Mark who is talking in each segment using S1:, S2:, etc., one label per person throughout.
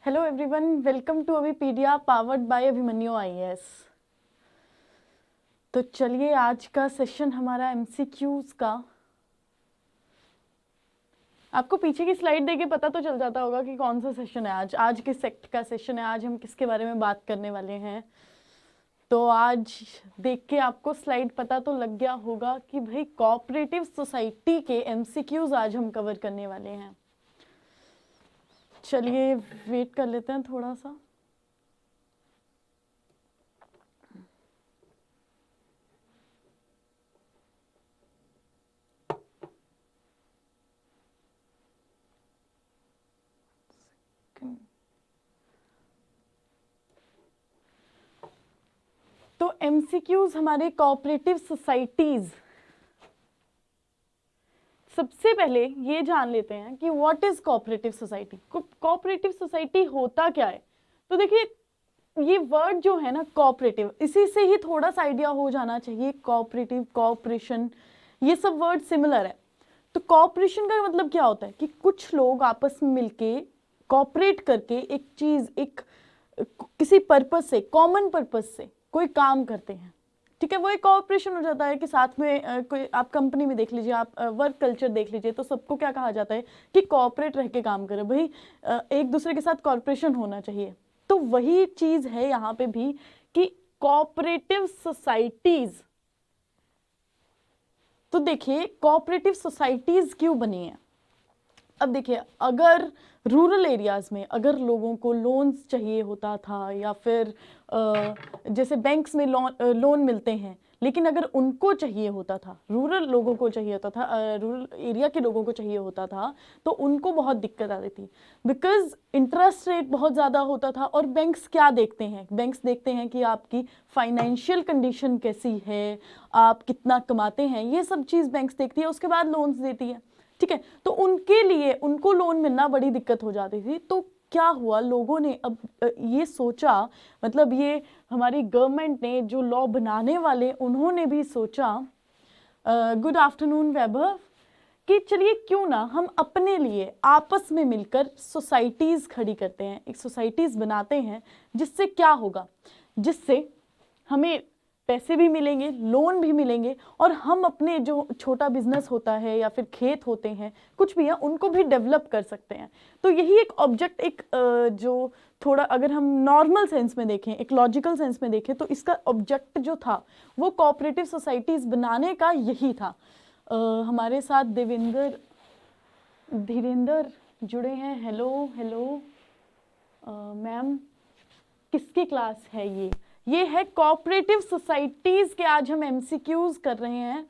S1: Hello everyone, welcome to Abhipedia powered by Abhimanyu IAS. तो चलिए आज का सेशन हमारा एमसीक्यूज का। आपको पीछे की स्लाइड देके पता तो चल जाता होगा कि कौन सा सेशन है आज किस सेक्ट का सेशन है, आज हम किसके बारे में बात करने वाले हैं। तो आज देख के आपको स्लाइड पता तो लग गया होगा कि भाई कोऑपरेटिव सोसाइटी के एमसीक्यूज आज हम कवर करने वाले हैं। चलिए वेट कर लेते हैं थोड़ा सा। तो एमसीक्यूज हमारे कोऑपरेटिव सोसाइटीज। सबसे पहले ये जान लेते हैं कि what is cooperative society. Cooperative society होता क्या है। तो देखिए ये वर्ड जो है ना कोऑपरेटिव, इसी से ही थोड़ा सा आइडिया हो जाना चाहिए। कोऑपरेटिव, कोऑपरेशन, ये सब वर्ड सिमिलर है। तो कोऑपरेशन का मतलब क्या होता है कि कुछ लोग आपस में मिलके कोऑपरेट करके एक चीज, एक किसी पर्पस से, कॉमन पर्पस से कोई काम करते हैं। ठीक है, वो एक कोऑपरेशन हो जाता है कि साथ में कोई, आप कंपनी में देख लीजिए, आप वर्क कल्चर देख लीजिए, तो सबको क्या कहा जाता है कि कोऑपरेट रह के काम करे भाई, एक दूसरे के साथ कोऑपरेशन होना चाहिए। तो वही चीज है यहाँ पे भी कि कोऑपरेटिव सोसाइटीज। तो देखिए कोऑपरेटिव सोसाइटीज क्यों बनी है। अब देखिए अगर रूरल एरियाज में अगर लोगों को लोन्स चाहिए होता था या फिर जैसे बैंक्स में लोन मिलते हैं, लेकिन अगर उनको चाहिए होता था, रूरल लोगों को चाहिए होता था, रूरल एरिया के लोगों को चाहिए होता था, तो उनको बहुत दिक्कत आती थी। बिकॉज इंटरेस्ट रेट बहुत ज़्यादा होता था। और बैंक्स क्या देखते हैं, बैंक्स देखते हैं कि आपकी फाइनेंशियल कंडीशन कैसी है, आप कितना कमाते हैं, ये सब चीज़ बैंक्स देखती है, उसके बाद लोन्स देती है। ठीक है, तो उनके लिए उनको लोन मिलना बड़ी दिक्कत हो जाती थी। तो क्या हुआ, लोगों ने अब ये सोचा, मतलब ये हमारी गवर्नमेंट ने, जो लॉ बनाने वाले, उन्होंने भी सोचा, गुड आफ्टरनून वैभव, कि चलिए क्यों ना हम अपने लिए आपस में मिलकर सोसाइटीज खड़ी करते हैं, एक सोसाइटीज बनाते हैं। जिससे क्या होगा, जिससे हमें पैसे भी मिलेंगे, लोन भी मिलेंगे, और हम अपने जो छोटा बिजनेस होता है या फिर खेत होते हैं, कुछ भी है, उनको भी डेवलप कर सकते हैं। तो यही एक ऑब्जेक्ट, एक जो थोड़ा अगर हम नॉर्मल सेंस में देखें, एक लॉजिकल सेंस में देखें, तो इसका ऑब्जेक्ट जो था वो कोऑपरेटिव सोसाइटीज बनाने का यही था। हमारे साथ धीरेंद्र जुड़े हैं। हेलो हेलो मैम, किसकी क्लास है ये है कोऑपरेटिव सोसाइटीज के। आज हम एमसीक्यूज कर रहे हैं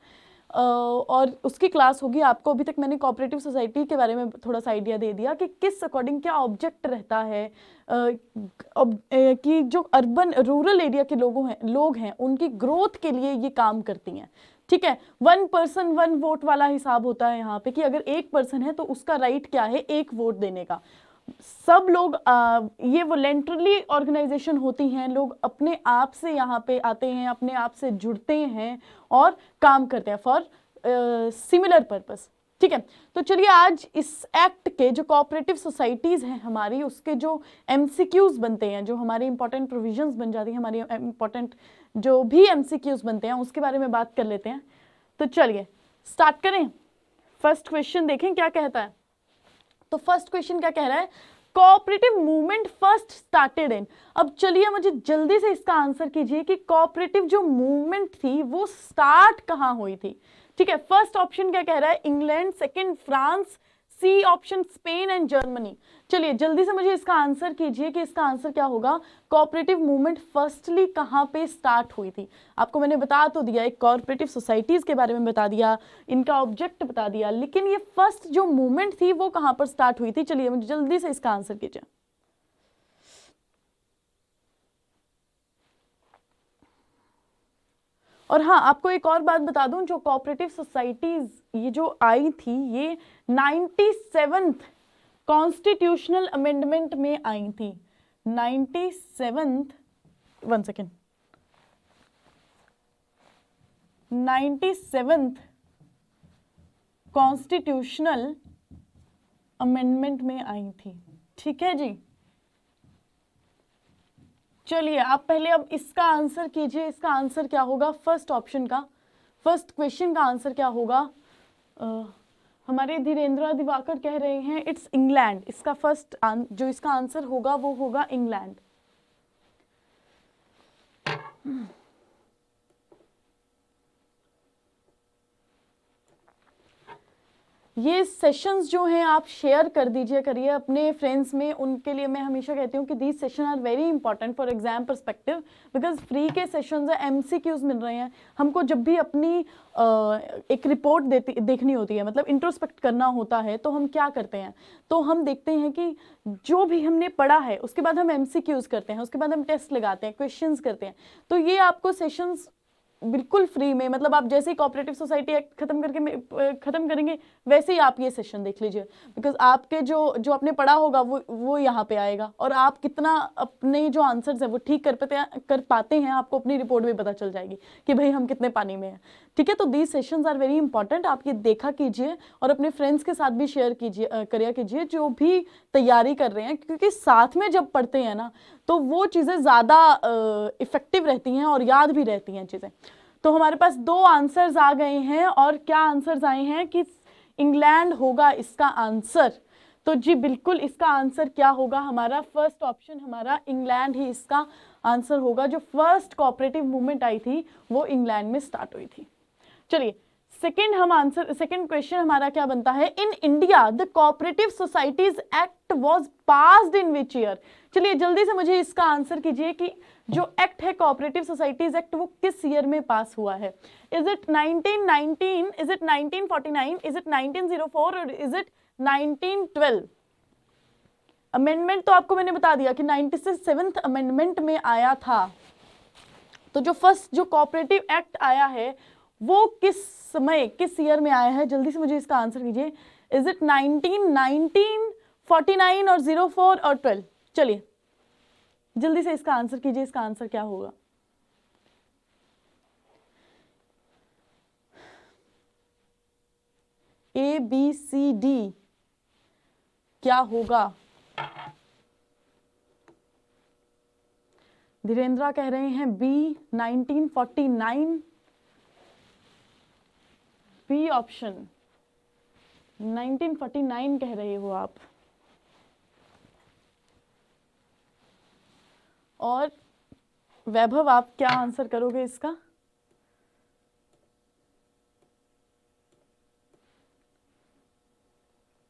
S1: और उसकी क्लास होगी। आपको अभी तक मैंने कोऑपरेटिव सोसाइटी के बारे में थोड़ा सा आइडिया दे दिया कि किस अकॉर्डिंग क्या ऑब्जेक्ट रहता है, कि जो अर्बन रूरल एरिया के लोग हैं उनकी ग्रोथ के लिए ये काम करती हैं। ठीक है, 1 पर्सन 1 वोट वाला हिसाब होता है यहाँ पे, कि अगर 1 पर्सन है तो उसका राइट क्या है, 1 वोट देने का। सब लोग ये वॉलेंटरली ऑर्गेनाइजेशन होती हैं, लोग अपने आप से यहाँ पे आते हैं, अपने आप से जुड़ते हैं और काम करते हैं फॉर सिमिलर पर्पस। ठीक है, तो चलिए आज इस एक्ट के जो कोऑपरेटिव सोसाइटीज हैं हमारी, उसके जो एमसीक्यूज बनते हैं, जो हमारी इंपॉर्टेंट प्रोविजंस बन जाती हैं, हमारी इंपॉर्टेंट जो भी एमसीक्यूज बनते हैं, उसके बारे में बात कर लेते हैं। तो चलिए स्टार्ट करें। फर्स्ट क्वेश्चन देखें क्या कहता है। तो फर्स्ट क्वेश्चन क्या कह रहा है, cooperative movement first started in. अब चलिए मुझे जल्दी से इसका आंसर कीजिए कि कोऑपरेटिव जो मूवमेंट थी वो स्टार्ट कहां हुई थी। ठीक है, फर्स्ट ऑप्शन क्या कह रहा है, England, second France, C option Spain and Germany. चलिए जल्दी से मुझे इसका आंसर कीजिए कि इसका आंसर क्या होगा। कोऑपरेटिव मूवमेंट फर्स्टली कहां पे स्टार्ट हुई थी। आपको मैंने बता तो दिया, एक कोऑपरेटिव सोसाइटीज के बारे में बता दिया, इनका ऑब्जेक्ट बता दिया, लेकिन ये फर्स्ट जो मूवमेंट थी वो कहां पर स्टार्ट हुई थी। चलिए मुझे जल्दी से इसका आंसर कीजिए। और हाँ, आपको एक और बात बता दूं, जो कोऑपरेटिव सोसाइटीज ये जो आई थी, ये 97th कॉन्स्टिट्यूशनल अमेंडमेंट में आई थी। 97th, 1 second, 97th constitutional amendment में आई थी। ठीक है जी, चलिए आप पहले अब इसका आंसर कीजिए, इसका आंसर क्या होगा फर्स्ट ऑप्शन का, फर्स्ट क्वेश्चन का आंसर क्या होगा। हमारे धीरेन्द्र दिवाकर कह रहे हैं इट्स इंग्लैंड, इसका फर्स्ट जो इसका आंसर होगा वो होगा इंग्लैंड। ये सेशंस जो हैं आप शेयर कर दीजिए करिए अपने फ्रेंड्स में, उनके लिए मैं हमेशा कहती हूँ कि these session are very important for exam perspective, because free के सेशंस है, एमसीक्यूज मिल रहे हैं हमको, जब भी अपनी एक रिपोर्ट देखनी होती है, मतलब इंट्रोस्पेक्ट करना होता है, तो हम क्या करते हैं, तो हम देखते हैं कि जो भी हमने पढ़ा है उसके बाद हम एमसीक्यूज करते हैं, उसके बाद हम टेस्ट लगाते हैं, क्वेश्चंस करते हैं। तो ये आपको सेशंस बिल्कुल फ्री में, मतलब आप जैसे ही कोऑपरेटिव सोसाइटी एक्ट खत्म करेंगे वैसे ही आप ये सेशन देख लीजिए, बिकॉज आपके जो आपने पढ़ा होगा वो यहाँ पे आएगा, और आप कितना अपने जो आंसर्स है वो ठीक कर पाते हैं, आपको अपनी रिपोर्ट में पता चल जाएगी कि भाई हम कितने पानी में हैं। ठीक है, तो these sessions are very important, आप ये देखा कीजिए और अपने फ्रेंड्स के साथ भी शेयर करिए कीजिए जो भी तैयारी कर रहे हैं, क्योंकि साथ में जब पढ़ते हैं ना तो वो चीज़ें ज़्यादा इफेक्टिव रहती हैं और याद भी रहती हैं चीज़ें। तो हमारे पास दो आंसर्स आ गए हैं, और क्या आंसर्स आए हैं कि इंग्लैंड होगा इसका आंसर। तो जी बिल्कुल इसका आंसर क्या होगा, हमारा फर्स्ट ऑप्शन हमारा इंग्लैंड ही इसका आंसर होगा। जो फर्स्ट कोऑपरेटिव मूवमेंट आई थी वो इंग्लैंड में स्टार्ट हुई थी। चलिए सेकंड क्वेश्चन हमारा क्या बनता है, in India the cooperative societies act was passed in which year. चलिए जल्दी से मुझे इसका आंसर कीजिए कि जो एक्ट है कोऑपरेटिव सोसाइटीज एक्ट वो किस ईयर में पास हुआ है। Is it 1919, is it 1949, is it 1904 और इज इट 1912? अमेंडमेंट तो आपको मैंने बता दिया कि 97th अमेंडमेंट में आया था। तो जो फर्स्ट जो कोऑपरेटिव एक्ट आया है वो किस समय किस ईयर में आया है, जल्दी से मुझे इसका आंसर कीजिए। इज इट 1919, 49 और 04 और 12? चलिए जल्दी से इसका आंसर कीजिए, इसका आंसर क्या होगा। ए बी सी डी क्या होगा? धीरेन्द्र कह रहे हैं बी 1949, बी ऑप्शन 1949 कह रहे हो आप। और वैभव आप क्या आंसर करोगे इसका?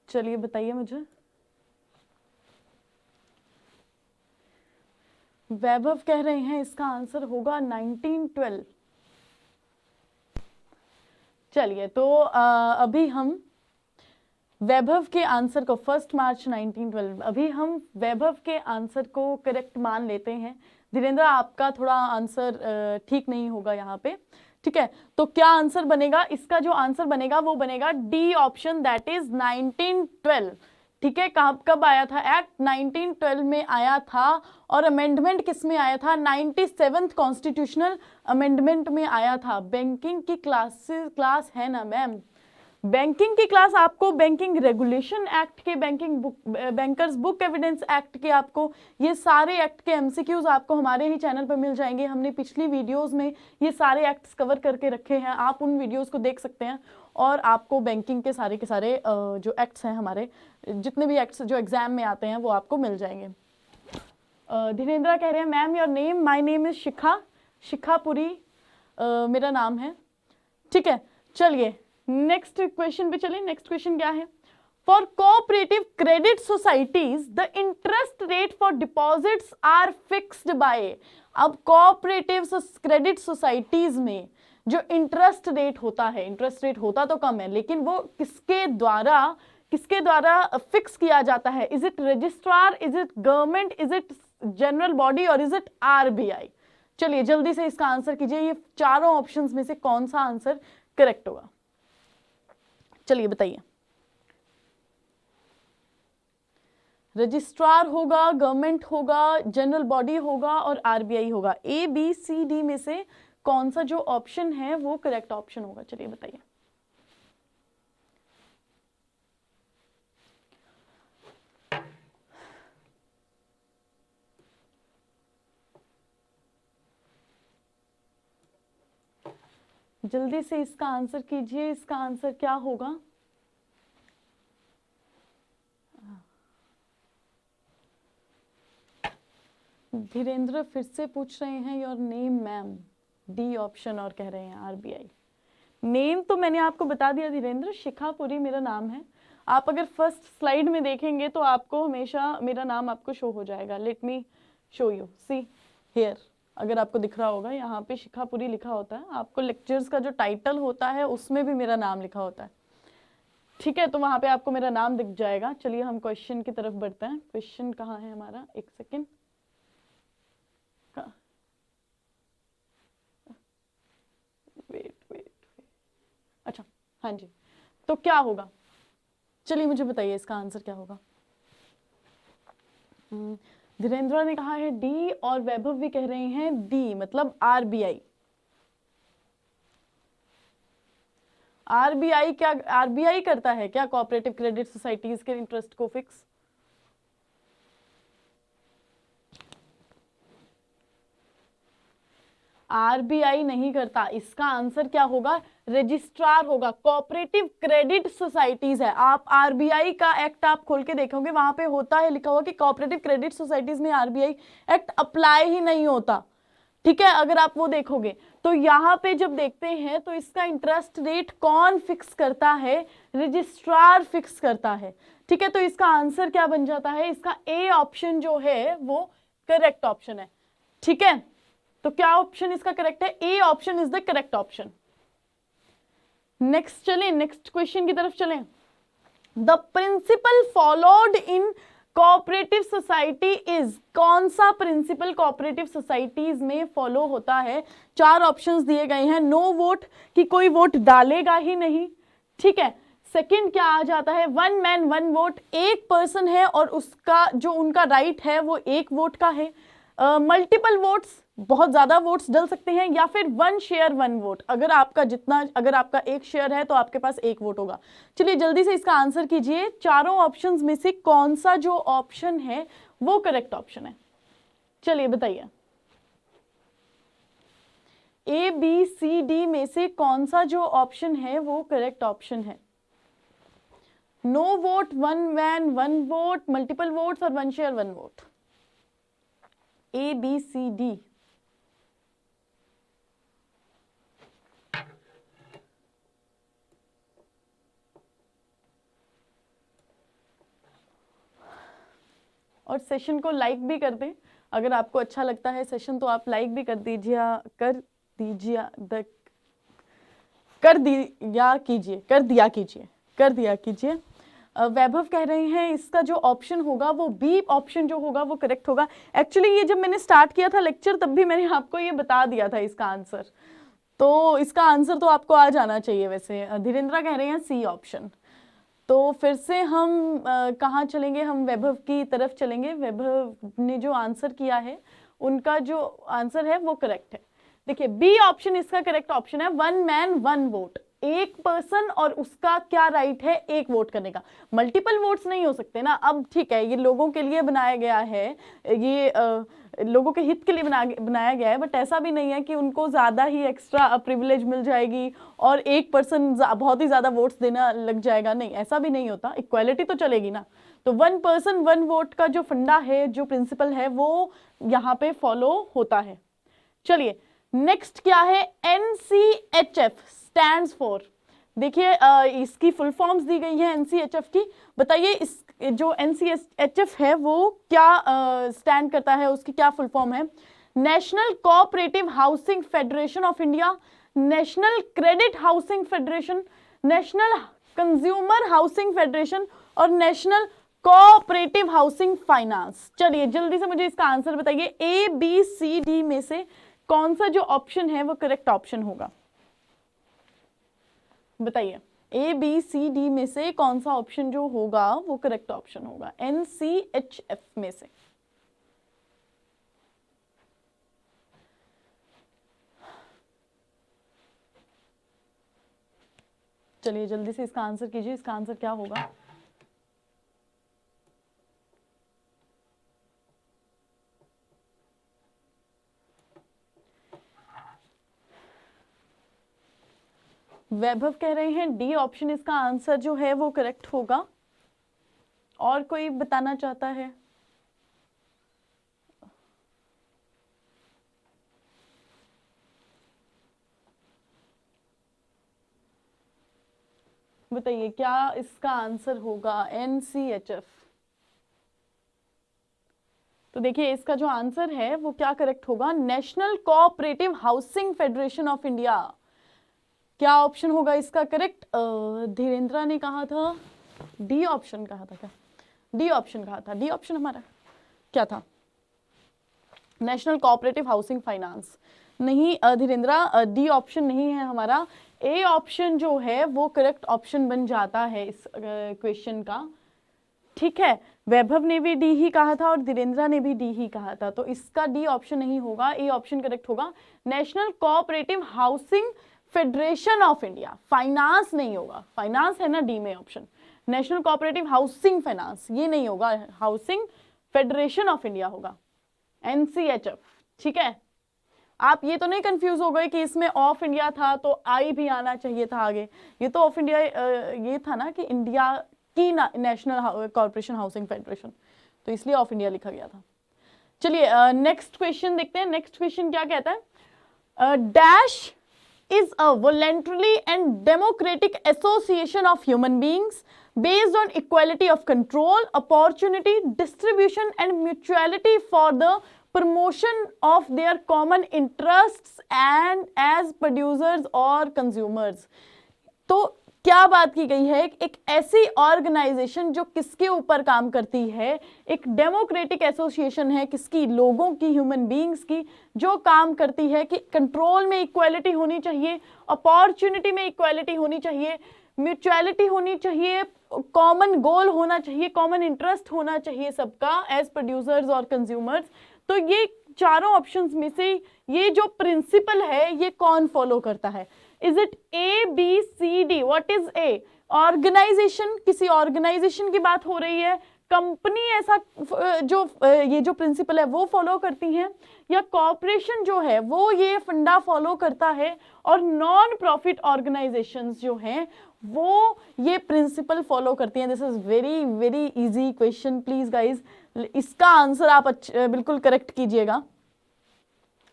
S1: चलिए बताइए मुझे। वैभव कह रहे हैं इसका आंसर होगा 1912। चलिए तो अभी हम वैभव के आंसर को 1 मार्च 1912, अभी हम वैभव के आंसर को करेक्ट मान लेते हैं। धीरेन्द्र आपका थोड़ा आंसर ठीक नहीं होगा यहाँ पे, ठीक है। तो क्या आंसर बनेगा, इसका जो आंसर बनेगा वो बनेगा डी ऑप्शन, दैट इज 1912। ठीक है, कब आया था एक्ट? 1912 में आया था। और अमेंडमेंट किस में आया था? 97th कॉन्स्टिट्यूशनल अमेंडमेंट में आया था। बैंकिंग की क्लास है ना मैम, बैंकिंग की क्लास आपको बैंकिंग रेगुलेशन एक्ट के, बैंकर्स बुक एविडेंस एक्ट के, आपको ये सारे एक्ट के एमसीक्यूज आपको हमारे ही चैनल पर मिल जाएंगे। हमने पिछली वीडियोस में ये सारे एक्ट्स कवर करके रखे हैं, आप उन वीडियोस को देख सकते हैं और आपको बैंकिंग के सारे जो एक्ट्स हैं, हमारे जितने भी एक्ट्स जो एग्जाम में आते हैं वो आपको मिल जाएंगे। धीरेन्द्र कह रहे हैं ma'am your name, my name is Shikhapuri मेरा नाम है। ठीक है, चलिए नेक्स्ट क्वेश्चन पे चलिए। नेक्स्ट क्वेश्चन क्या है? For cooperative credit societies the interest rate for deposits are fixed by. अब कोऑपरेटिव क्रेडिट सोसाइटीज में जो इंटरेस्ट रेट होता है, इंटरेस्ट रेट होता तो कम है, लेकिन वो किसके द्वारा फिक्स किया जाता है? Is it registrar, is it government, is it general body और इज इट आरबीआई? चलिए जल्दी से इसका आंसर कीजिए, ये चारों ऑप्शंस में से कौन सा आंसर करेक्ट होगा? चलिए बताइए। रजिस्ट्रार होगा, गवर्नमेंट होगा, जनरल बॉडी होगा और आरबीआई होगा। ए बी सी डी में से कौन सा जो ऑप्शन है वो करेक्ट ऑप्शन होगा? चलिए बताइए। जल्दी से इसका आंसर कीजिए, इसका आंसर क्या होगा? धीरेन्द्र फिर से पूछ रहे हैं your name ma'am, D option, और कह रहे हैं आरबीआई। नेम तो मैंने आपको बता दिया धीरेन्द्र, शिखापुरी मेरा नाम है। आप अगर फर्स्ट स्लाइड में देखेंगे तो आपको हमेशा मेरा नाम आपको शो हो जाएगा। Let me show you, see here, अगर आपको दिख रहा होगा यहाँ पे शिखापुरी लिखा होता है। आपको लेक्चर्स का जो टाइटल होता है उसमें भी मेरा नाम लिखा होता है, ठीक है? तो वहां पे आपको मेरा नाम दिख जाएगा। चलिए हम क्वेश्चन की तरफ बढ़ते हैं। क्वेश्चन कहाँ है हमारा? एक सेकेंड, वेट, अच्छा हाँ जी। तो क्या होगा, चलिए मुझे बताइए इसका आंसर क्या होगा। धीरेन्द्र ने कहा है डी और वैभव भी कह रहे हैं डी, मतलब आरबीआई। आरबीआई क्या, आरबीआई करता है क्या कोऑपरेटिव क्रेडिट सोसाइटीज के इंटरेस्ट को फिक्स? आरबीआई नहीं करता। इसका आंसर क्या होगा? रजिस्ट्रार होगा। कोऑपरेटिव क्रेडिट सोसाइटीज है, आप आरबीआई का एक्ट आप खोल के देखोगे, वहां पे होता है लिखा हुआ कि कोऑपरेटिव क्रेडिट सोसाइटीज में आरबीआई एक्ट अप्लाई ही नहीं होता, ठीक है? अगर आप वो देखोगे तो यहाँ पे जब देखते हैं तो इसका इंटरेस्ट रेट कौन फिक्स करता है? रजिस्ट्रार फिक्स करता है, ठीक है? तो इसका आंसर क्या बन जाता है? इसका ए ऑप्शन जो है वो करेक्ट ऑप्शन है, ठीक है? तो क्या ऑप्शन इसका करेक्ट है? A option is the correct option. Next चलें, नेक्स्ट क्वेश्चन की तरफ चलें। The principle followed in cooperative society is, कौन सा प्रिंसिपल कोऑपरेटिव सोसाइटीज में फॉलो होता है? चार ऑप्शंस दिए गए हैं। नो वोट, कि कोई वोट डालेगा ही नहीं, ठीक है? सेकंड क्या आ जाता है? वन मैन वन वोट, एक पर्सन है और उसका जो उनका राइट है वो एक वोट का है। मल्टीपल वोट्स, बहुत ज्यादा वोट्स डल सकते हैं, या फिर वन शेयर वन वोट, अगर आपका जितना, अगर आपका एक शेयर है तो आपके पास एक वोट होगा। चलिए जल्दी से इसका आंसर कीजिए। चारों ऑप्शंस में से कौन सा जो ऑप्शन है वो करेक्ट ऑप्शन है? चलिए बताइए, ए बी सी डी में से कौन सा जो ऑप्शन है वो करेक्ट ऑप्शन है? No vote, one man one vote, multiple votes और one share one vote. A B C D. और सेशन को लाइक भी कर दें, अगर आपको अच्छा लगता है सेशन तो आप लाइक भी कर दीजिए, कर दिया कीजिए। वैभव कह रहे हैं इसका जो ऑप्शन होगा वो बी ऑप्शन जो होगा वो करेक्ट होगा। एक्चुअली ये जब मैंने स्टार्ट किया था लेक्चर तब भी मैंने आपको ये बता दिया था इसका आंसर, तो इसका आंसर तो आपको आ जाना चाहिए। वैसे धीरेन्द्र कह रहे हैं सी ऑप्शन। तो फिर से हम कहाँ चलेंगे? हम वैभव की तरफ चलेंगे। वैभव ने जो आंसर किया है उनका जो आंसर है वो करेक्ट है। देखिए बी ऑप्शन इसका करेक्ट ऑप्शन है। वन मैन वन वोट, एक पर्सन और उसका क्या राइट है? एक वोट करने का। मल्टीपल वोट्स नहीं हो सकते ना। अब ठीक है, ये लोगों के लिए बनाया गया है, ये लोगों के हित के लिए बनाया गया है, बट ऐसा भी नहीं है कि उनको ज्यादा ही एक्स्ट्रा प्रिविलेज मिल जाएगी और एक पर्सन बहुत ही ज्यादा वोट्स देना लग जाएगा। नहीं, ऐसा भी नहीं होता, इक्वालिटी तो चलेगी ना। तो वन पर्सन वन वोट का जो फंडा है, जो प्रिंसिपल है, वो यहाँ पे फॉलो होता है। चलिए नेक्स्ट क्या है? NCHF स्टैंड्स फॉर, देखिए इसकी फुल फॉर्म्स दी गई है NCHF की। बताइए इस जो NCHF है वो क्या स्टैंड करता है, उसकी क्या फुल फॉर्म है? National cooperative housing federation of India, national credit housing federation, national consumer housing federation और नेशनल कोऑपरेटिव हाउसिंग फाइनेंस। चलिए जल्दी से मुझे इसका आंसर बताइए, A B C D में से कौन सा जो ऑप्शन है वो करेक्ट ऑप्शन होगा? बताइए A B C D में से कौन सा ऑप्शन जो होगा वो करेक्ट ऑप्शन होगा NCHF में से? चलिए जल्दी से इसका आंसर कीजिए, इसका आंसर क्या होगा? वैभव कह रहे हैं डी ऑप्शन इसका आंसर जो है वो करेक्ट होगा। और कोई बताना चाहता है? बताइए क्या इसका आंसर होगा? NCHF। तो देखिए इसका जो आंसर है वो क्या करेक्ट होगा? National cooperative housing federation of India. क्या ऑप्शन होगा इसका करेक्ट? धीरेन्द्र ने कहा था डी ऑप्शन, कहा था क्या? डी ऑप्शन कहा था। डी ऑप्शन हमारा क्या था? National cooperative housing finance. नहीं धीरेन्द्र, डी ऑप्शन नहीं है हमारा। ए ऑप्शन जो है वो करेक्ट ऑप्शन बन जाता है इस क्वेश्चन का। ठीक है, वैभव ने भी डी ही कहा था और धीरेन्द्र ने भी डी ही कहा था, तो इसका डी ऑप्शन नहीं होगा, ए ऑप्शन करेक्ट होगा। National cooperative housing federation of India, finance नहीं होगा, फाइनेंस है ना डी में option. National cooperative housing finance ये नहीं होगा, हाउसिंग फेडरेशन ऑफ इंडिया होगा, NCHF। ठीक है, आप ये तो नहीं कंफ्यूज हो गए कि इसमें ऑफ इंडिया था तो आई भी आना चाहिए था आगे। ये तो ऑफ इंडिया ये था ना कि इंडिया की नेशनल कॉर्पोरेशन हाउसिंग फेडरेशन, तो इसलिए ऑफ इंडिया लिखा गया था। चलिए नेक्स्ट क्वेश्चन देखते हैं। नेक्स्ट क्वेश्चन क्या कहता है? Dash is a voluntary and democratic association of human beings based on equality of control, opportunity, distribution and mutuality for the promotion of their common interests and as producers or consumers। तो क्या बात की गई है? एक ऐसी organisation जो किसके ऊपर काम करती है, एक डेमोक्रेटिक एसोसिएशन है, किसकी? लोगों की, ह्यूमन बीइंग्स की, जो काम करती है कि कंट्रोल में इक्वालिटी होनी चाहिए, अपॉर्चुनिटी में इक्वालिटी होनी चाहिए, म्यूचुअलिटी होनी चाहिए, कॉमन गोल होना चाहिए, कॉमन इंटरेस्ट होना चाहिए सबका, एज प्रोड्यूसर्स और कंज्यूमर्स। तो ये चारों ऑप्शंस में से ये जो प्रिंसिपल है ये कौन फॉलो करता है? Is it A, B, C, D? What is A? Organisation, किसी ऑर्गेनाइजेशन की बात हो रही है, कंपनी ऐसा जो ये जो प्रिंसिपल है वो फॉलो करती हैं, या कॉर्पोरेशन जो है वो ये फंडा फॉलो करता है, और नॉन प्रॉफिट ऑर्गेनाइजेशंस जो हैं वो ये प्रिंसिपल फॉलो करती हैं। This is very very easy question, please guys इसका आंसर आप बिल्कुल करेक्ट कीजिएगा,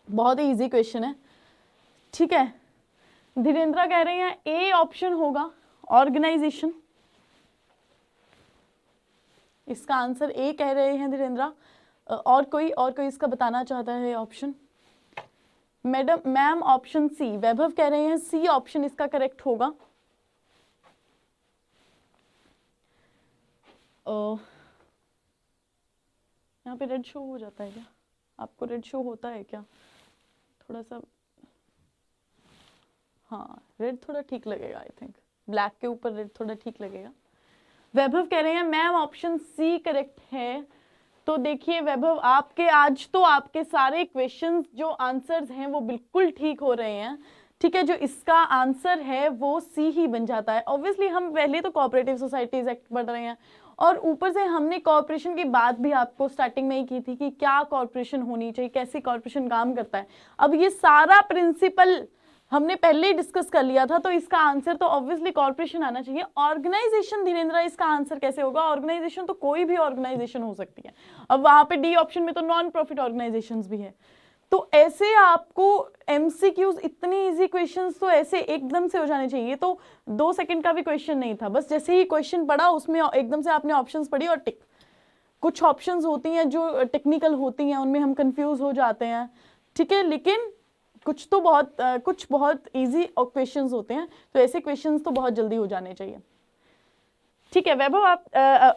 S1: बहुत ही इजी क्वेश्चन है। ठीक है, धीरेन्द्र कह रहे हैं ए ऑप्शन होगा, ऑर्गेनाइजेशन। इसका आंसर ए कह रहे हैं धीरेन्द्र। और कोई इसका बताना चाहता है option? Ma'am option C. Vaibhav कह रहे हैं सी ऑप्शन इसका करेक्ट होगा। यहाँ पे रेड शो हो जाता है क्या? आपको रेड शो होता है क्या? थोड़ा सा, हाँ रेड थोड़ा ठीक लगेगा, आई थिंक ब्लैक के ऊपर रेड थोड़ा ठीक लगेगा। वैभव कह रहे हैं मैम ऑप्शन सी करेक्ट है। तो देखिए वैभव, आपके आज तो आपके सारे क्वेश्चंस जो आंसर्स हैं वो बिल्कुल ठीक हो रहे हैं। ठीक है, जो इसका आंसर है वो सी ही बन जाता है। ऑब्वियसली हम पहले तो कोऑपरेटिव सोसाइटीज एक्ट पढ़ रहे हैं, और ऊपर से हमने कॉर्पोरेशन की बात भी आपको स्टार्टिंग में ही की थी कि क्या कॉर्पोरेशन होनी चाहिए, कैसे कॉर्पोरेशन काम करता है। अब ये सारा प्रिंसिपल हमने पहले ही डिस्कस कर लिया था, तो इसका आंसर तो ऑब्वियसली कॉर्पोरेशन आना चाहिए। ऑर्गेनाइजेशन धीरेन्द्र, इसका आंसर कैसे होगा? ऑर्गेनाइजेशन तो कोई भी ऑर्गेनाइजेशन हो सकती है। अब वहां पे डी ऑप्शन में तो नॉन प्रॉफिट ऑर्गेनाइजेशंस भी है। तो ऐसे आपको एमसीक्यूज, इतनी इजी क्वेश्चंस तो ऐसे एकदम से हो जाने चाहिए। तो 2 सेकंड का भी क्वेश्चन नहीं था, बस जैसे ही क्वेश्चन पढ़ा उसमें एकदम से आपने ऑप्शंस पढ़ी और टिक। कुछ ऑप्शंस होती हैं जो टेक्निकल होती हैं, उनमें हम कंफ्यूज हो जाते हैं। ठीक है, लेकिन कुछ बहुत इजी क्वेश्चंस होते हैं, तो ऐसे क्वेश्चंस तो बहुत जल्दी हो जाने चाहिए। ठीक है वैभव, आप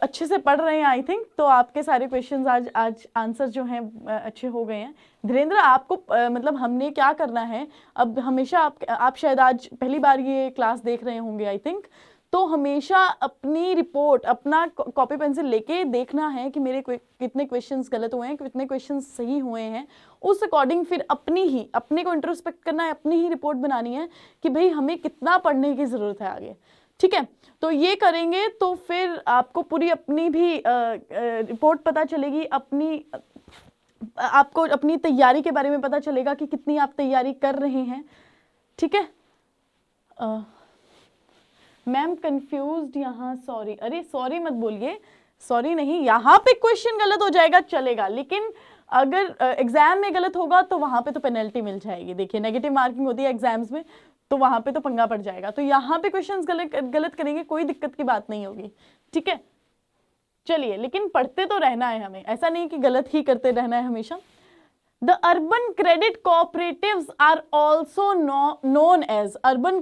S1: अच्छे से पढ़ रहे हैं आई थिंक, तो आपके सारे क्वेश्चंस आज आंसर जो हैं अच्छे हो गए हैं। धीरेन्द्र आपको मतलब हमने क्या करना है अब, हमेशा आप शायद आज पहली बार ये क्लास देख रहे होंगे आई थिंक, तो हमेशा अपनी रिपोर्ट, अपना कॉपी पेंसिल लेके देखना है कि मेरे कितने क्वेश्चंस गलत हुए हैं, कितने क्वेश्चंस सही हुए हैं। उस अकॉर्डिंग फिर अपने को इंट्रोस्पेक्ट करना है, अपनी ही रिपोर्ट बनानी है कि भाई हमें कितना पढ़ने की जरूरत है आगे। ठीक है, तो ये करेंगे तो फिर आपको पूरी अपनी भी रिपोर्ट पता चलेगी, आपको अपनी तैयारी के बारे में पता चलेगा कि कितनी आप तैयारी कर रहे हैं। ठीक है, मैम कंफ्यूज्ड यहाँ, सॉरी, अरे सॉरी मत बोलिए, सॉरी नहीं, यहाँ पे क्वेश्चन गलत हो जाएगा चलेगा, लेकिन अगर एग्जाम में गलत होगा तो वहां पे तो पेनल्टी मिल जाएगी। देखिए नेगेटिव मार्किंग होती है एग्जाम्स में, तो वहां पे तो पंगा पड़ जाएगा। तो यहाँ पे क्वेश्चंस गलत करेंगे, कोई दिक्कत की बात नहीं होगी, ठीक है। चलिए, लेकिन पढ़ते तो रहना है हमें, ऐसा नहीं कि गलत ही करते रहना है हमेशा। The urban credit cooperatives are also known as, urban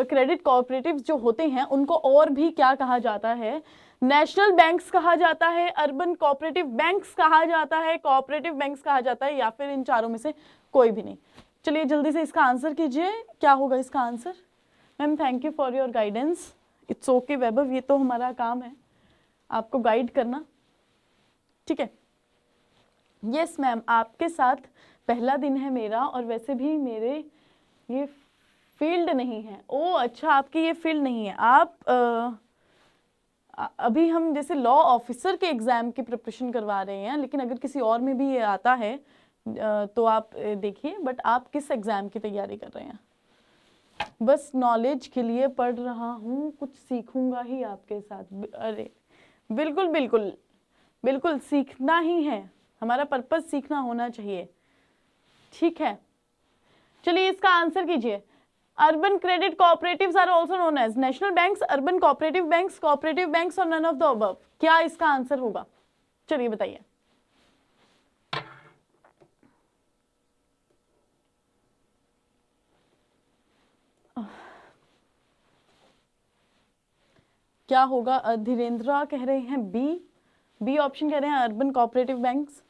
S1: credit cooperatives जो होते हैं उनको और भी क्या कहा जाता है? नेशनल बैंक्स कहा जाता है, अर्बन कोऑपरेटिव बैंक्स कहा जाता है, कोऑपरेटिव बैंक्स कहा जाता है, या फिर इन चारों में से कोई भी नहीं। चलिए जल्दी से इसका आंसर कीजिए, क्या होगा इसका answer? Ma'am thank you for your guidance, it's okay Vaibhav, ये तो हमारा काम है आपको गाइड करना, ठीक है। यस मैम, आपके साथ पहला दिन है मेरा, और वैसे भी मेरे ये फील्ड नहीं है। ओ अच्छा, आपकी ये फील्ड नहीं है, आप अभी हम जैसे लॉ ऑफिसर के एग्जाम की प्रिपरेशन करवा रहे हैं, लेकिन अगर किसी और में भी ये आता है तो आप देखिए। बट आप किस एग्जाम की तैयारी कर रहे हैं? बस नॉलेज के लिए पढ़ रहा हूँ, कुछ सीखूंगा ही आपके साथ। अरे बिल्कुल बिल्कुल बिल्कुल, सीखना ही है, हमारा पर्पस सीखना होना चाहिए, ठीक है। चलिए इसका आंसर कीजिए। Urban credit cooperatives are also known as national banks, urban cooperative banks, cooperative banks और नन ऑफ द अबव। क्या इसका आंसर होगा? चलिए बताइए। क्या होगा? धीरेन्द्र कह रहे हैं बी ऑप्शन कह रहे हैं अर्बन कोऑपरेटिव बैंक्स।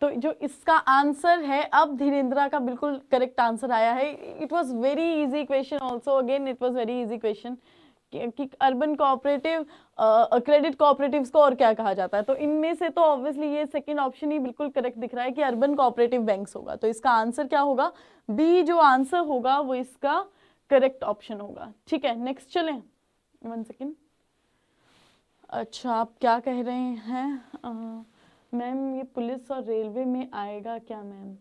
S1: तो जो इसका आंसर है, अब धीरेन्द्र का बिल्कुल करेक्ट आंसर आया है। It was very easy question also, again it was very easy question कि अर्बन कोऑपरेटिव क्रेडिट कोऑपरेटिव्स को और क्या कहा जाता है। तो इनमें से तो ऑब्वियसली ये सेकंड ऑप्शन ही बिल्कुल करेक्ट दिख रहा है कि अर्बन कोऑपरेटिव बैंक्स होगा। तो इसका आंसर क्या होगा? बी जो आंसर होगा वो इसका करेक्ट ऑप्शन होगा, ठीक है। नेक्स्ट चलें, 1 सेकेंड। अच्छा, आप क्या कह रहे हैं? मैम ये पुलिस और रेलवे में आएगा क्या मैम?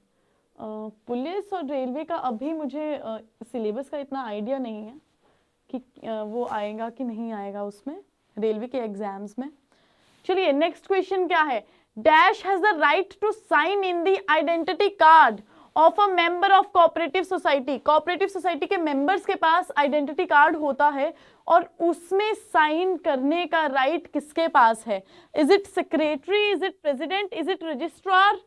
S1: पुलिस और रेलवे का अभी मुझे सिलेबस का इतना आइडिया नहीं है कि वो आएगा कि नहीं आएगा उसमें, रेलवे के एग्जाम्स में। चलिए नेक्स्ट क्वेश्चन क्या है? Dash has the right to sign in the identity card of a member of cooperative society. Cooperative society के मेंबर्स के पास आइडेंटिटी कार्ड होता है और उसमें साइन करने का राइट किसके पास है? Is it secretary, is it president, is it registrar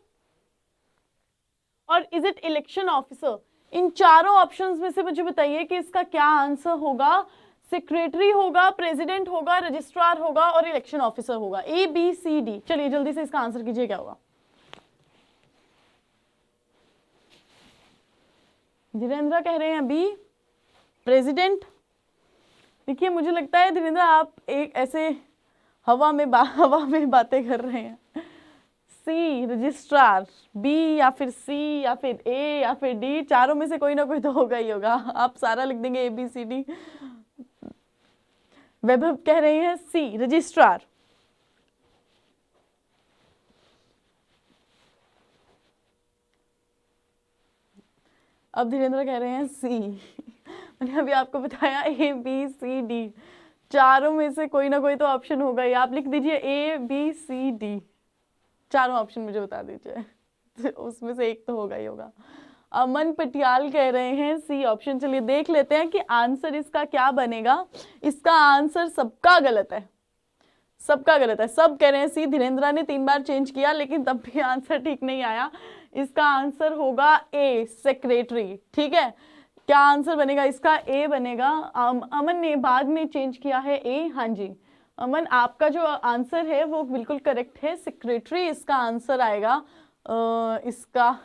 S1: और इज इट इलेक्शन ऑफिसर? इन चारों ऑप्शंस में से मुझे बताइए कि इसका क्या आंसर होगा। सेक्रेटरी होगा, प्रेसिडेंट होगा, रजिस्ट्रार होगा और इलेक्शन ऑफिसर होगा। A B C D. चलिए जल्दी से इसका आंसर कीजिए, क्या होगा? धीरेन्द्र कह रहे हैं बी प्रेसिडेंट। देखिए मुझे लगता है धीरेन्द्र आप एक ऐसे हवा में बातें कर रहे हैं। सी रजिस्ट्रार, बी या फिर सी या फिर ए या फिर डी, चारों में से कोई ना कोई तो होगा ही होगा। आप सारा लिख देंगे ए बी सी डी। वैभव कह रहे हैं सी रजिस्ट्रार। अब धीरेन्द्र कह रहे हैं सी। मैंने अभी आपको बताया ए बी सी डी, चारों में से कोई ना कोई तो ऑप्शन होगा ही। आप लिख दीजिए ए बी सी डी, चारों ऑप्शन मुझे बता दीजिए, उसमें से एक तो होगा ही होगा। अमन पटियाल कह रहे हैं सी ऑप्शन। चलिए देख लेते हैं कि आंसर इसका क्या बनेगा। इसका आंसर सबका गलत है, सबका गलत है, सब कह रहे हैं सी। धीरेन्द्र ने 3 बार चेंज किया लेकिन तब भी आंसर ठीक नहीं आया। इसका आंसर होगा ए सेक्रेटरी, ठीक है। क्या आंसर बनेगा इसका? ए बनेगा। अमन ने बाद में चेंज किया है ए। हाँ जी अमन, आपका जो आंसर है वो बिल्कुल करेक्ट है, सेक्रेटरी इसका आंसर आएगा। इसका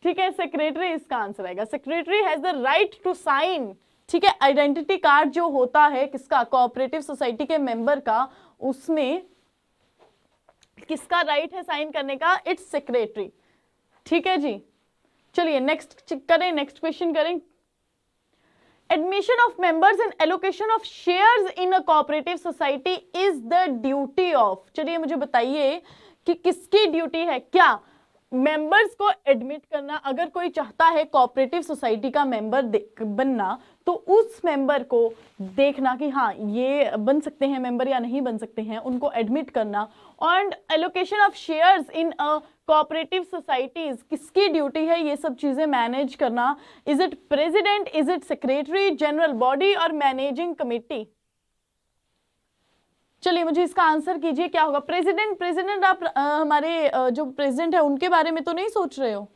S1: ठीक है, सेक्रेटरी इसका आंसर आएगा। Secretary has the right to sign, ठीक है। आइडेंटिटी कार्ड जो होता है किसका? कोऑपरेटिव सोसाइटी के मेंबर का, उसमें किसका राइट है साइन करने का? इट्स सेक्रेटरी, ठीक है जी। चलिए नेक्स्ट करें, नेक्स्ट क्वेश्चन करें। Admission of members and allocation of shares in a cooperative society is the duty of. चलिए मुझे बताइए कि किसकी ड्यूटी है? क्या मेंबर्स को एडमिट करना, अगर कोई चाहता है कोऑपरेटिव सोसाइटी का मेंबर बनना, तो उस मेंबर को देखना कि हाँ ये बन सकते हैं मेंबर या नहीं बन सकते हैं, उनको एडमिट करना। And allocation of shares in cooperative societies किसकी ड्यूटी है ये सब चीजें मैनेज करना? Is it president, is it secretary, general body और मैनेजिंग कमेटी? चलिए मुझे इसका आंसर कीजिए, क्या होगा? प्रेसिडेंट, प्रेसिडेंट आप हमारे जो प्रेसिडेंट है उनके बारे में तो नहीं सोच रहे हो?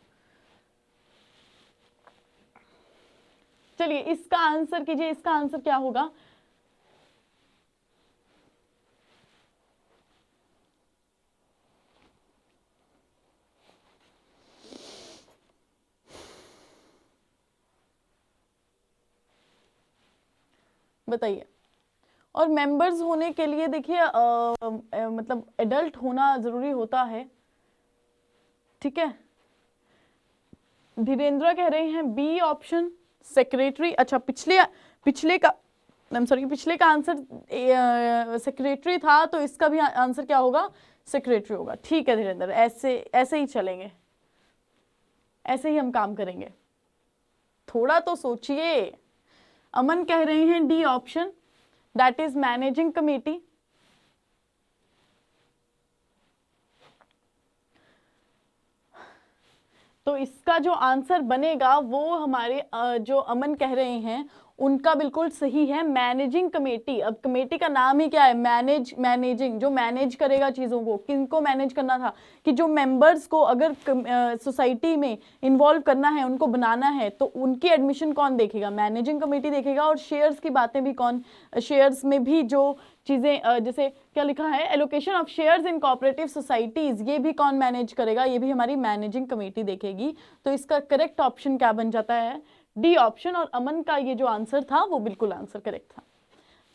S1: चलिए इसका आंसर कीजिए, इसका आंसर क्या होगा? बताइए। और मेंबर्स होने के लिए देखिए मतलब एडल्ट होना जरूरी होता है, ठीक है। धीरेन्द्र कह रहे हैं बी ऑप्शन सेक्रेटरी। अच्छा पिछले का पिछले का आंसर सेक्रेटरी था, तो इसका भी आंसर क्या होगा? सेक्रेटरी होगा। ठीक है धीरेन्द्र, ऐसे ही चलेंगे, ऐसे ही हम काम करेंगे, थोड़ा तो सोचिए। अमन कह रहे हैं D option, that is managing committee. तो इसका जो आंसर बनेगा वो हमारे जो अमन कह रहे हैं उनका बिल्कुल सही है, मैनेजिंग कमेटी। अब कमेटी का नाम ही क्या है? मैनेजिंग, जो मैनेज करेगा चीज़ों को। किनको मैनेज करना था? कि जो मेंबर्स को अगर सोसाइटी में इन्वॉल्व करना है, उनको बनाना है, तो उनकी एडमिशन कौन देखेगा? मैनेजिंग कमेटी देखेगा। और शेयर्स की बातें भी कौन, शेयर्स में भी जो चीज़ें जैसे क्या लिखा है, allocation of shares in cooperative societies, ये भी कौन मैनेज करेगा? ये भी हमारी मैनेजिंग कमेटी देखेगी। तो इसका करेक्ट ऑप्शन क्या बन जाता है? D option. और अमन का ये जो आंसर था वो बिल्कुल आंसर करेक्ट था।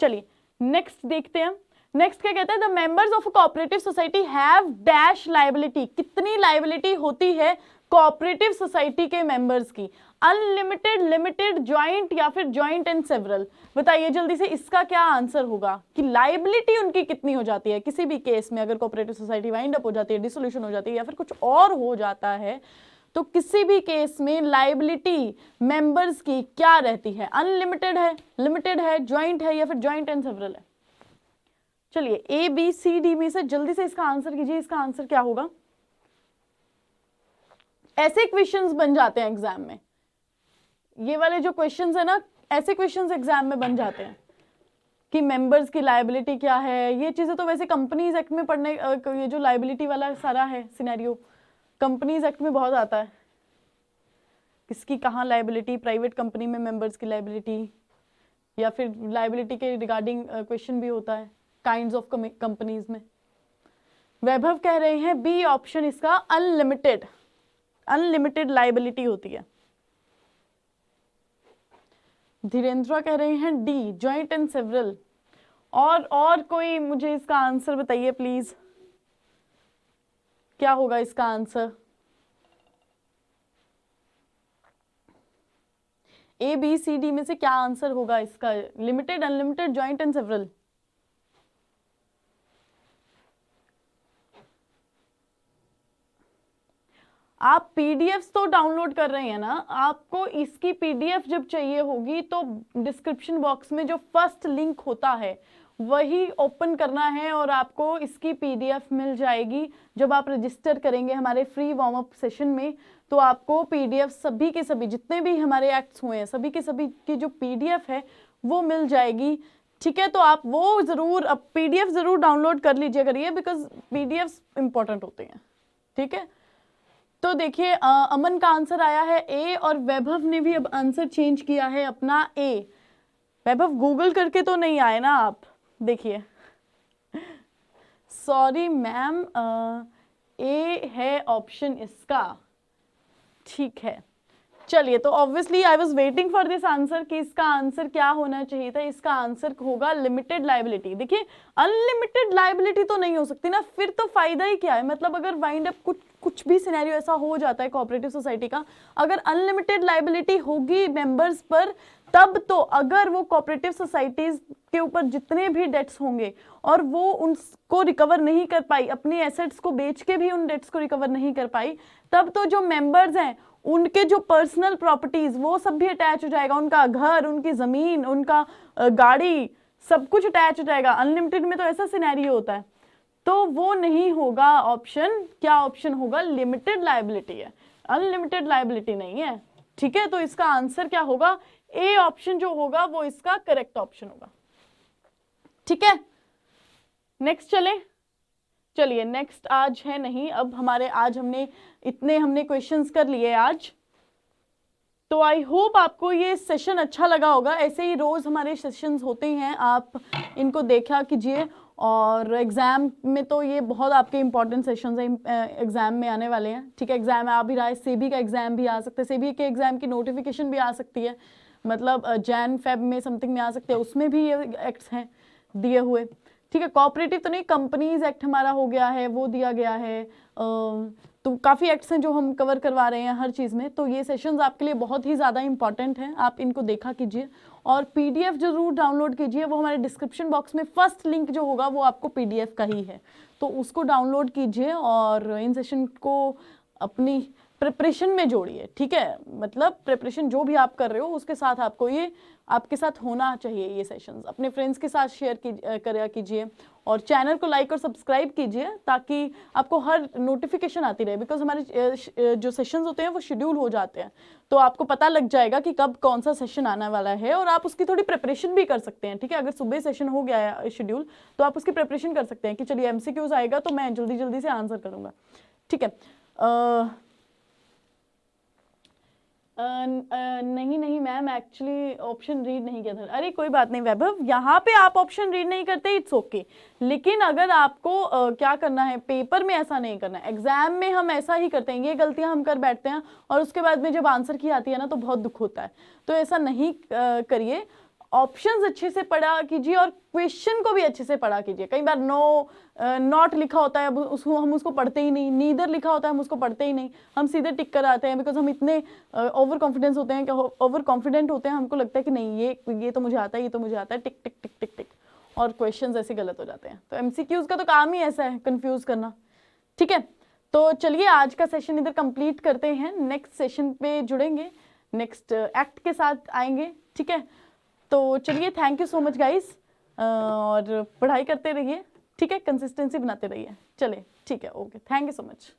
S1: चलिए नेक्स्ट देखते हैं। नेक्स्ट क्या कहता है? The members of a cooperative society have dash liability. कितनी लायबिलिटी होती है कोऑपरेटिव सोसाइटी के मेंबर्स की? अनलिमिटेड, लिमिटेड, ज्वाइंट या फिर ज्वाइंट एंड सेवरल? बताइए जल्दी से, इसका क्या आंसर होगा कि लायबिलिटी उनकी कितनी हो जाती है किसी भी केस में? अगर कोऑपरेटिव सोसाइटी वाइंड अप हो जाती है, डिसोल्यूशन हो जाती है या फिर कुछ और हो जाता है, तो किसी भी केस में लायबिलिटी मेंबर्स की क्या रहती है? अनलिमिटेड है, लिमिटेड है, ज्वाइंट है या फिर ज्वाइंट एंड सेवरल है? चलिए ए बी सी डी में से जल्दी से इसका आंसर कीजिए, इसका आंसर क्या होगा? ऐसे क्वेश्चंस बन जाते हैं एग्जाम में, ये वाले जो क्वेश्चंस है ना, ऐसे क्वेश्चंस एग्जाम में बन जाते हैं कि मेंबर्स की लायबिलिटी क्या है। ये चीजें तो वैसे कंपनीज एक्ट में पढ़ने, ये जो लायबिलिटी वाला सारा है सिनेरियो कंपनीज एक्ट में बहुत आता है, किसकी कहाँ लायबिलिटी, प्राइवेट कंपनी में मेंबर्स की लायबिलिटी, या फिर लायबिलिटी के रिगार्डिंग क्वेश्चन भी होता है काइंड्स ऑफ कंपनीज में। वैभव कह रहे हैं बी ऑप्शन इसका अनलिमिटेड, अनलिमिटेड लायबिलिटी होती है। धीरेन्द्र कह रहे हैं डी ज्वाइंट एंड सेवरल। और कोई मुझे इसका आंसर बताइए प्लीज, क्या होगा इसका answer? A B C D में से क्या आंसर होगा इसका? Limited, unlimited, joint and several? आप पीडीएफ्स तो डाउनलोड कर रहे हैं ना, आपको इसकी पीडीएफ जब चाहिए होगी तो डिस्क्रिप्शन बॉक्स में जो फर्स्ट लिंक होता है वही ओपन करना है और आपको इसकी पीडीएफ मिल जाएगी। जब आप रजिस्टर करेंगे हमारे फ्री वार्म अप सेशन में, तो आपको पीडीएफ सभी के सभी जितने भी हमारे एक्ट्स हुए हैं सभी के सभी की जो पीडीएफ है वो मिल जाएगी, ठीक है। तो आप वो जरूर, अब पीडीएफ जरूर डाउनलोड कर लीजिए करिए, बिकॉज पीडीएफ इंपॉर्टेंट होते हैं, ठीक है। तो देखिए अमन का आंसर आया है ए, और वैभव ने भी अब आंसर चेंज किया है अपना ए। वैभव गूगल करके तो नहीं आए ना आप? देखिए सॉरी मैम, ए है ऑप्शन इसका, ठीक है। चलिए तो obviously I was waiting for this answer कि इसका आंसर क्या होना चाहिए था। इसका आंसर होगा लिमिटेड लायबिलिटी। देखिए अनलिमिटेड लायबिलिटी तो नहीं हो सकती ना, फिर तो फायदा ही क्या है? मतलब अगर वाइंड अप कुछ भी सिनेरियो ऐसा हो जाता है कोऑपरेटिव सोसाइटी का, अगर अनलिमिटेड लायबिलिटी होगी मेंबर्स पर, तब तो अगर वो कोऑपरेटिव सोसाइटीज के ऊपर जितने भी डेट्स होंगे और वो उनको रिकवर नहीं कर पाई, अपनी एसेट्स को बेच के भी उन डेट्स को रिकवर नहीं कर पाई, तब तो जो मेंबर्स हैं उनके जो पर्सनल प्रॉपर्टीज वो सब भी अटैच हो जाएगा, उनका घर, उनकी जमीन, उनका गाड़ी, सब कुछ अटैच हो जाएगा। अनलिमिटेड में तो ऐसा सिनेरियो होता है, तो वो नहीं होगा ऑप्शन। क्या ऑप्शन होगा? लिमिटेड लायबिलिटी है, अनलिमिटेड लायबिलिटी नहीं है। ठीक है, तो इसका आंसर क्या होगा? ए ऑप्शन जो होगा वो इसका करेक्ट ऑप्शन होगा। ठीक है, नेक्स्ट चलिए नेक्स्ट आज है नहीं, अब हमारे आज हमने क्वेश्चंस कर लिए आज। तो आई होप आपको ये सेशन अच्छा लगा होगा। ऐसे ही रोज हमारे सेशंस होते हैं, आप इनको देखा कीजिए। और एग्जाम में तो ये बहुत आपके इंपॉर्टेंट सेशंस हैं, एग्जाम में आने वाले हैं। ठीक है, एग्जाम आ भी रहा है, सेबी का एग्जाम भी आ सकता है, सेबी के एग्जाम की नोटिफिकेशन भी आ सकती है, मतलब जैन फेब में समथिंग में आ सकते हैं, उसमें भी ये एक्ट्स हैं दिए हुए। ठीक है, कोऑपरेटिव तो नहीं, कंपनीज एक्ट हमारा हो गया है, वो दिया गया है। तो काफ़ी एक्ट्स हैं जो हम कवर करवा रहे हैं हर चीज़ में। तो ये सेशंस आपके लिए बहुत ही ज़्यादा इंपॉर्टेंट हैं, आप इनको देखा कीजिए और पीडीएफ जरूर डाउनलोड कीजिए। वो हमारे डिस्क्रिप्शन बॉक्स में फर्स्ट लिंक जो होगा वो आपको पीडीएफ का ही है, तो उसको डाउनलोड कीजिए और इन सेशन को अपनी प्रिपरेशन में जोड़िए। ठीक है, मतलब प्रिपरेशन जो भी आप कर रहे हो उसके साथ आपको ये आपके साथ होना चाहिए। ये सेशंस अपने फ्रेंड्स के साथ शेयर करा कीजिए और चैनल को लाइक और सब्सक्राइब कीजिए ताकि आपको हर नोटिफिकेशन आती रहे। बिकॉज हमारे जो सेशंस होते हैं वो शेड्यूल हो जाते हैं, तो आपको पता लग जाएगा कि कब कौन सा सेशन आने वाला है और आप उसकी थोड़ी प्रिपरेशन भी कर सकते हैं। ठीक है, अगर सुबह सेशन हो गया है शेड्यूल तो आप उसकी प्रिपरेशन कर सकते हैं कि चलिए एमसीक्यूज आएगा तो मैं जल्दी जल्दी से आंसर करूँगा। ठीक है, नहीं मैम, एक्चुअली ऑप्शन रीड नहीं किया था। अरे कोई बात नहीं वैभव, यहाँ पे आप ऑप्शन रीड नहीं करते, इट्स ओके। लेकिन अगर आपको क्या करना है, पेपर में ऐसा नहीं करना है, एग्जाम में हम ऐसा ही करते हैं, ये गलतियां हम कर बैठते हैं और उसके बाद में जब आंसर की आती है ना तो बहुत दुख होता है। तो ऐसा नहीं करिए, ऑप्शंस अच्छे से पढ़ा कीजिए और क्वेश्चन को भी अच्छे से पढ़ा कीजिए। कई बार नॉट लिखा होता है, हम उसको पढ़ते ही नहीं, नीदर लिखा होता है हम उसको पढ़ते ही नहीं, हम सीधे टिक कर आते हैं। बिकॉज हम इतने ओवर कॉन्फिडेंट होते हैं, हमको लगता है कि नहीं ये तो मुझे आता है, ये तो मुझे आता है, टिक टिक टिक टिक टिक, और क्वेश्चंस ऐसे गलत हो जाते हैं। तो एमसीक्यूज का तो काम ही ऐसा है, कंफ्यूज करना। ठीक है, तो चलिए आज का सेशन इधर कंप्लीट करते हैं, नेक्स्ट सेशन पे जुड़ेंगे, नेक्स्ट एक्ट के साथ आएंगे। ठीक है, तो चलिए thank you so much guys, और पढ़ाई करते रहिए। ठीक है, कंसिस्टेंसी बनाते रहिए। चलिए ठीक है, okay, thank you so much.